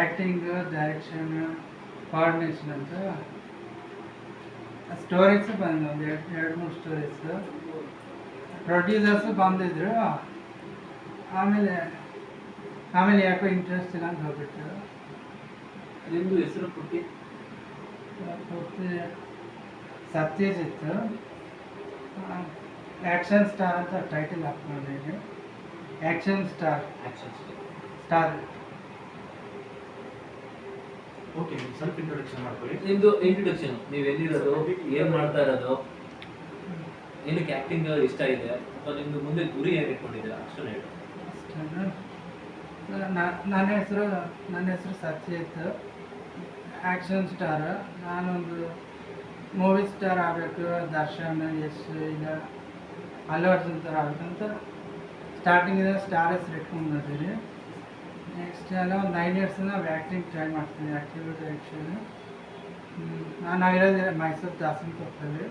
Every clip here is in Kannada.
ಆ್ಯಕ್ಟಿಂಗ್, ಡೈರೆಕ್ಷನ್, ಕೋಆರ್ಡಿನೇಷನ್ ಅಂತ ಸ್ಟೋರೀಸ್ ಬಂದು ಒಂದು ಎರಡು ಮೂರು ಸ್ಟೋರೀಸು ಪ್ರೊಡ್ಯೂಸರ್ಸು ಬಂದಿದ್ರು. ಆಮೇಲೆ ಯಾಕೋ ಇಂಟ್ರೆಸ್ಟ್ ಇಲ್ಲ ಅಂತ ಹೋಗ್ಬಿಟ್ಟು. ನಿಮ್ಮದು ಹೆಸರು ಪೂರ್ತಿ ಸತ್ಯಜಿತ್ ಆ್ಯಕ್ಷನ್ ಸ್ಟಾರ್ ಅಂತ ಟೈಟಲ್ ಹಾಕ್ಕೊಂಡಿದ್ದೀನಿ. Action star. ಓಕೆ, ಸ್ವಲ್ಪ ಇಂಟ್ರೊಡಕ್ಷನ್ ಮಾಡ್ಕೊಳ್ಳಿ. ನಿಮ್ಮದು ಇಂಟ್ರೊಡಕ್ಷನ್, ನೀವು ಎಲ್ಲಿರೋದು, ಏನು ಮಾಡ್ತಾ ಇರೋದು, ಏನಕ್ಕೆ ಆ್ಯಕ್ಟಿಂಗ್ ಇಷ್ಟ ಇದೆ, ಅಥವಾ ನಿಮ್ಮದು ಮುಂದೆ ಗುರಿ ಏನು ಇಟ್ಕೊಂಡಿದ್ದೀರಾ ಅಷ್ಟನ್ನು ಹೇಳಿ. ನನ್ನ ಹೆಸರು ಸತ್ಯಜಿತ್, ಆ್ಯಕ್ಷನ್ ಸ್ಟಾರ್. ನಾನೊಂದು ಮೂವಿ ಸ್ಟಾರ್ ಆಗಬೇಕು, ದರ್ಶನ್, ಯಶ್ ಇಲ್ಲ ಅಲ್ಲು ಅರ್ಜುನ್ ಥರ ಆಗಬೇಕಂತ ಸ್ಟಾರ್ಟಿಂಗಿಂದ ಸ್ಟಾರ್ ಹೆಸರು ಇಟ್ಕೊಂಡು ಬಂದಿದ್ದೀನಿ. ನೆಕ್ಸ್ಟ್ ಎಲ್ಲ ಒಂದು 9 ಇಯರ್ಸಿಂದ ನಾವು ಆ್ಯಕ್ಟಿಂಗ್ ಟ್ರೈ ಮಾಡ್ತೀನಿ, ಆ್ಯಕ್ಟಿಂಗ್ ಡೈರೆಕ್ಷನ್. ನಾವಿರೋದು ಮೈಸೂರು ದಾಸನಕೊಪ್ಪಲ್ಲಿ.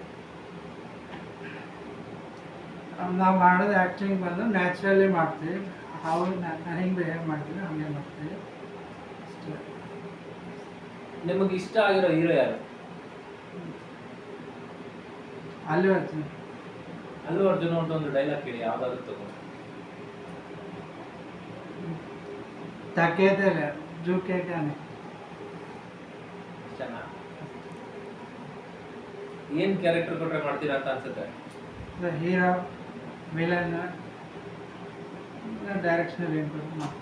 ನಾವು ಮಾಡೋದು ಆ್ಯಕ್ಟಿಂಗ್ ಬಂದು ನ್ಯಾಚುರಲಿ ಮಾಡ್ತೀವಿ. ಅವ್ರು ನಾನು ಹೆಂಗೆ ಬಿಹೇವ್ ಮಾಡ್ತೀವಿ ಹಂಗೆ ಮಾಡ್ತೀವಿ ಅಷ್ಟೇ. ನಿಮಗೆ ಇಷ್ಟ ಆಗಿರೋ ಹೀರೋ ಯಾರು? ಅಲ್ಲು ಅರ್ಜುನ್. ಅಲ್ಲು ಅರ್ಜುನ್ ಅಂತ ಒಂದು ಡೈಲಾಗ್ ಕೇಳಿ, ಯಾವ್ದಾದ್ರು ತಗೊಂಡು. ತಕ್ಕೇತಲ್ಲ ಜೂಕೇಟಾನೆ. ಚೆನ್ನಾಗಿ ಏನು ಕ್ಯಾರೆಕ್ಟರ್ ಕೊಟ್ಟರೆ ಮಾಡ್ತೀರಾ ಅಂತ ಅನ್ಸುತ್ತೆ? ಹೀರೋ, ವಿಲನ್, ಡೈರೆಕ್ಷನಲ್ ಇಂಪ್ರೂವ್ ಮಾಡಿ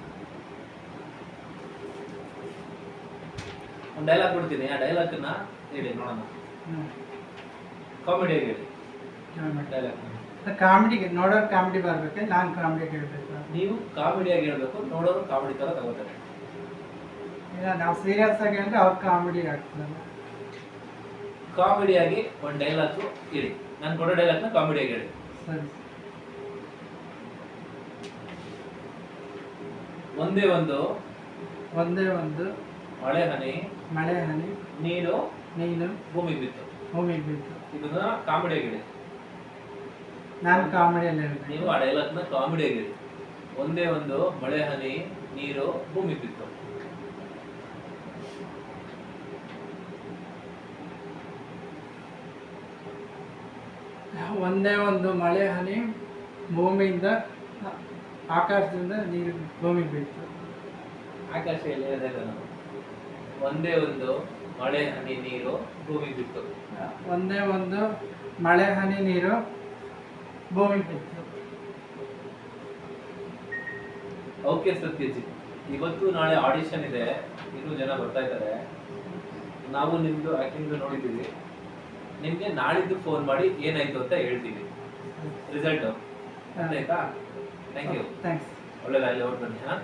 ಒಂದು ಡೈಲಾಗ್ ಕೊಡ್ತೀನಿ, ಆ ಡೈಲಾಗ್ನ ಹೇಳಿ ನೋಡೋಣ. ಕಾಮಿಡಿಯಾಗಿ ಹೇಳಿ ಡೈಲಾಗ್. ಕಾಮಿಡಿಗೆ ನೋಡೋರು ಕಾಮಿಡಿ ಬರ್ಬೇಕು, ನಾನು ಕಾಮಿಡಿಯಾಗಿ ಹೇಳ್ಬೇಕು. ನೀವು ಕಾಮಿಡಿಯಾಗಿ ಹೇಳ್ಬೇಕು, ನೋಡೋರು ಕಾಮಿಡಿ ಥರ ತಗೋತಾರೆ. ಇಲ್ಲ, ನಾವು ಸೀರಿಯಸ್ ಆಗಿ ಹೇಳಿದ್ರೆ ಅವ್ರು ಕಾಮಿಡಿ ಆಗ್ತದಲ್ಲ. ಕಾಮಿಡಿಯಾಗಿ ಒಂದು ಡೈಲಾಗು ಹೇಳಿ, ನಾನು ಕೊಡೋ ಡೈಲಾಗ್ನ ಕಾಮಿಡಿಯಾಗಿ ಹೇಳಿ. ಸರಿ. ಒಂದೇ ಒಂದು ಮಳೆ ಹನಿ ನೀನು ಭೂಮಿಗೆ ಬಿತ್ತು. ಇದನ್ನ ಕಾಮಿಡಿಯಾಗಿ ಹೇಳಿ. ನಾನು ಕಾಮಿಡಿಯಲ್ಲಿ ಹೇಳ್ತೀನಿ, ನೀವು ಆ ಡೈಲಾಗ್ನ ಕಾಮಿಡಿಯಾಗಿ ಹೇಳಿ. ಒಂದೇ ಒಂದು ಮಳೆ ಹನಿ ನೀರು ಭೂಮಿಗೆ ಬಿತ್ತು. ಒಂದೇ ಒಂದು ಮಳೆ ಹನಿ ಭೂಮಿಯಿಂದ ಆಕಾಶದಿಂದ ನೀರು ಭೂಮಿಗೆ ಬಿತ್ತು. ಆಕಾಶ ಹೇಳಿದೆ ನಾನು. ಒಂದೇ ಒಂದು ಮಳೆ ಹನಿ ನೀರು ಭೂಮಿಗೆ ಬಿತ್ತು. ಒಂದೇ ಒಂದು ಮಳೆ ಹನಿ ನೀರು ಭೂಮಿಗೆ ಬಿತ್ತು. ಓಕೆ ಸತ್ಯಜಿತ್, ಇವತ್ತು ನಾಳೆ ಆಡಿಷನ್ ಇದೆ, ಇನ್ನೂ ಜನ ಬರ್ತಾ ಇದ್ದಾರೆ. ನಾವು ನಿಮ್ಮದು ಆ್ಯಕ್ಟಿಂಗ್ ನೋಡಿದ್ದೀವಿ. ನಿಮಗೆ ನಾಳಿದ್ದು ಫೋನ್ ಮಾಡಿ ಏನಾಯ್ತು ಅಂತ ಹೇಳ್ತೀವಿ ರಿಸಲ್ಟು. ಆಯ್ತಾ? Thank you. ಥ್ಯಾಂಕ್ಸ್. ಒಳ್ಳೆದಾಗಲಿ, ಅವ್ರು ಬನ್ನಿ. ಹಾಂ.